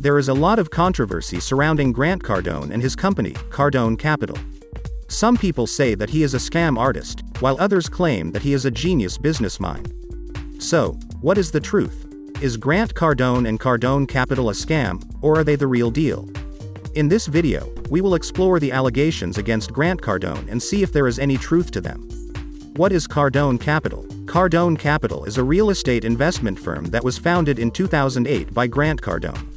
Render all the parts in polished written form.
There is a lot of controversy surrounding Grant Cardone and his company, Cardone Capital. Some people say that he is a scam artist, while others claim that he is a genius business mind. So, what is the truth? Is Grant Cardone and Cardone Capital a scam, or are they the real deal? In this video, we will explore the allegations against Grant Cardone and see if there is any truth to them. What is Cardone Capital? Cardone Capital is a real estate investment firm that was founded in 2008 by Grant Cardone.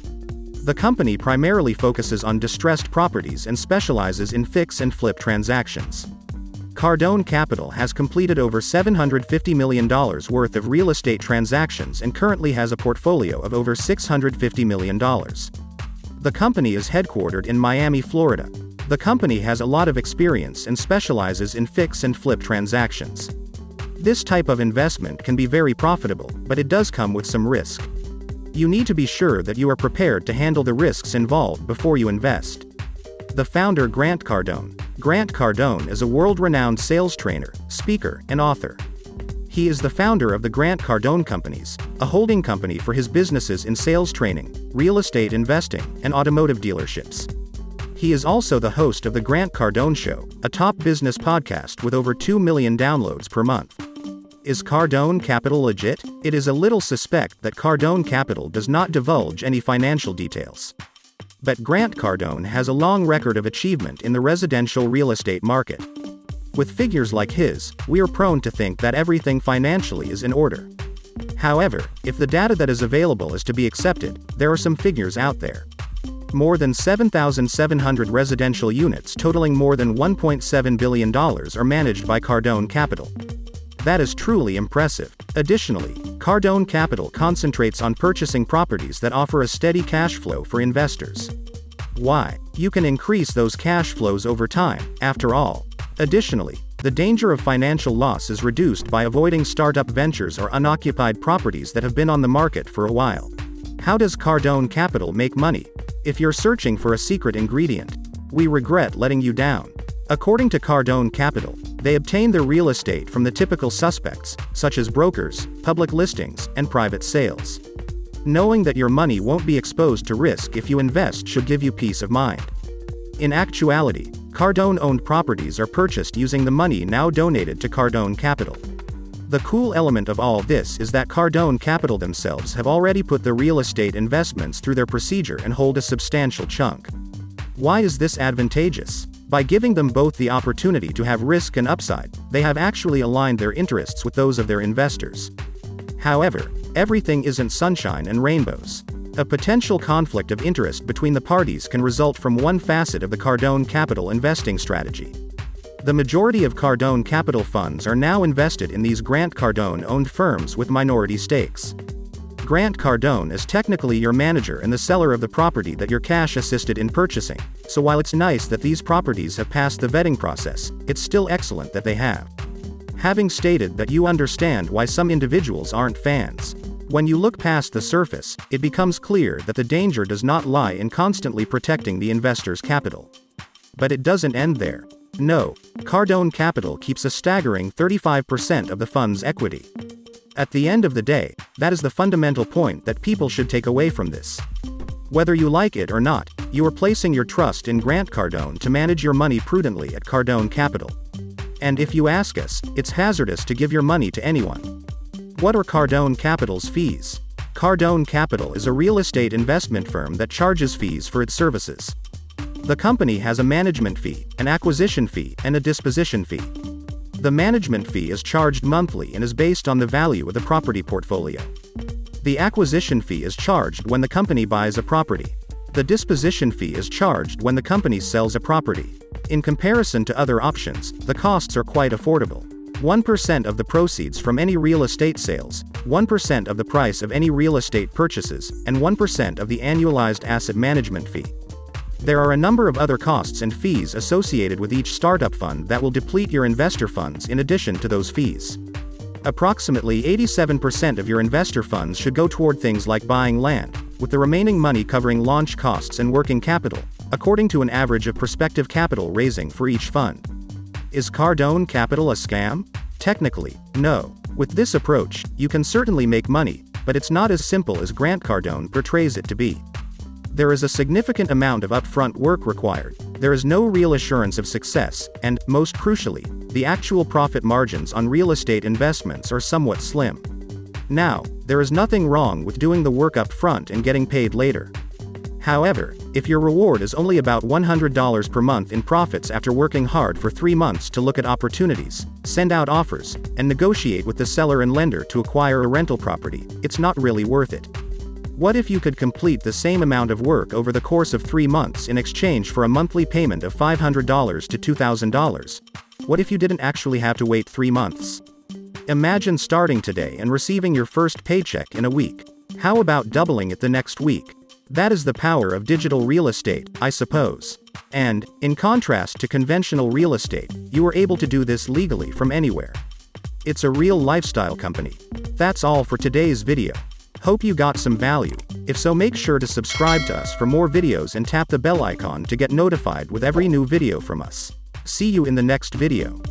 The company primarily focuses on distressed properties and specializes in fix and flip transactions. Cardone Capital has completed over $750 million worth of real estate transactions and currently has a portfolio of over $650 million. The company is headquartered in Miami, Florida. The company has a lot of experience and specializes in fix and flip transactions. This type of investment can be very profitable, but it does come with some risk. You need to be sure that you are prepared to handle the risks involved before you invest. The founder Grant Cardone. Grant Cardone is a world-renowned sales trainer, speaker, and author. He is the founder of the Grant Cardone Companies, a holding company for his businesses in sales training, real estate investing, and automotive dealerships. He is also the host of the Grant Cardone Show, a top business podcast with over 2 million downloads per month. Is Cardone Capital legit? It is a little suspect that Cardone Capital does not divulge any financial details. But Grant Cardone has a long record of achievement in the residential real estate market. With figures like his, we are prone to think that everything financially is in order. However, if the data that is available is to be accepted, there are some figures out there. More than 7,700 residential units totaling more than $1.7 billion are managed by Cardone Capital. That is truly impressive. Additionally, Cardone Capital concentrates on purchasing properties that offer a steady cash flow for investors. Why? You can increase those cash flows over time, after all. Additionally, the danger of financial loss is reduced by avoiding startup ventures or unoccupied properties that have been on the market for a while. How does Cardone Capital make money? If you're searching for a secret ingredient, we regret letting you down. According to Cardone Capital, they obtain their real estate from the typical suspects, such as brokers, public listings, and private sales. Knowing that your money won't be exposed to risk if you invest should give you peace of mind. In actuality, Cardone-owned properties are purchased using the money now donated to Cardone Capital. The cool element of all this is that Cardone Capital themselves have already put the real estate investments through their procedure and hold a substantial chunk. Why is this advantageous? By giving them both the opportunity to have risk and upside, they have actually aligned their interests with those of their investors. However, everything isn't sunshine and rainbows. A potential conflict of interest between the parties can result from one facet of the Cardone Capital investing strategy. The majority of Cardone Capital funds are now invested in these Grant Cardone-owned firms with minority stakes. Grant Cardone is technically your manager and the seller of the property that your cash assisted in purchasing, so while it's nice that these properties have passed the vetting process, it's still excellent that they have. Having stated that, you understand why some individuals aren't fans. When you look past the surface, it becomes clear that the danger does not lie in constantly protecting the investor's capital. But it doesn't end there. No, Cardone Capital keeps a staggering 35% of the fund's equity. At the end of the day, that is the fundamental point that people should take away from this. Whether you like it or not, you are placing your trust in Grant Cardone to manage your money prudently at Cardone Capital. And if you ask us, it's hazardous to give your money to anyone. What are Cardone Capital's fees? Cardone Capital is a real estate investment firm that charges fees for its services. The company has a management fee, an acquisition fee, and a disposition fee. The management fee is charged monthly and is based on the value of the property portfolio. The acquisition fee is charged when the company buys a property. The disposition fee is charged when the company sells a property. In comparison to other options, the costs are quite affordable. 1% of the proceeds from any real estate sales, 1% of the price of any real estate purchases, and 1% of the annualized asset management fee. There are a number of other costs and fees associated with each startup fund that will deplete your investor funds in addition to those fees. Approximately 87% of your investor funds should go toward things like buying land, with the remaining money covering launch costs and working capital, according to an average of prospective capital raising for each fund. Is Cardone Capital a scam? Technically, no. With this approach, you can certainly make money, but it's not as simple as Grant Cardone portrays it to be. There is a significant amount of upfront work required, there is no real assurance of success, and, most crucially, the actual profit margins on real estate investments are somewhat slim. Now, there is nothing wrong with doing the work up front and getting paid later. However, if your reward is only about $100 per month in profits after working hard for 3 months to look at opportunities, send out offers, and negotiate with the seller and lender to acquire a rental property, it's not really worth it. What if you could complete the same amount of work over the course of 3 months in exchange for a monthly payment of $500 to $2,000? What if you didn't actually have to wait 3 months? Imagine starting today and receiving your first paycheck in a week. How about doubling it the next week? That is the power of digital real estate, I suppose. And, in contrast to conventional real estate, you are able to do this legally from anywhere. It's a real lifestyle company. That's all for today's video. Hope you got some value. If so, make sure to subscribe to us for more videos and tap the bell icon to get notified with every new video from us. See you in the next video.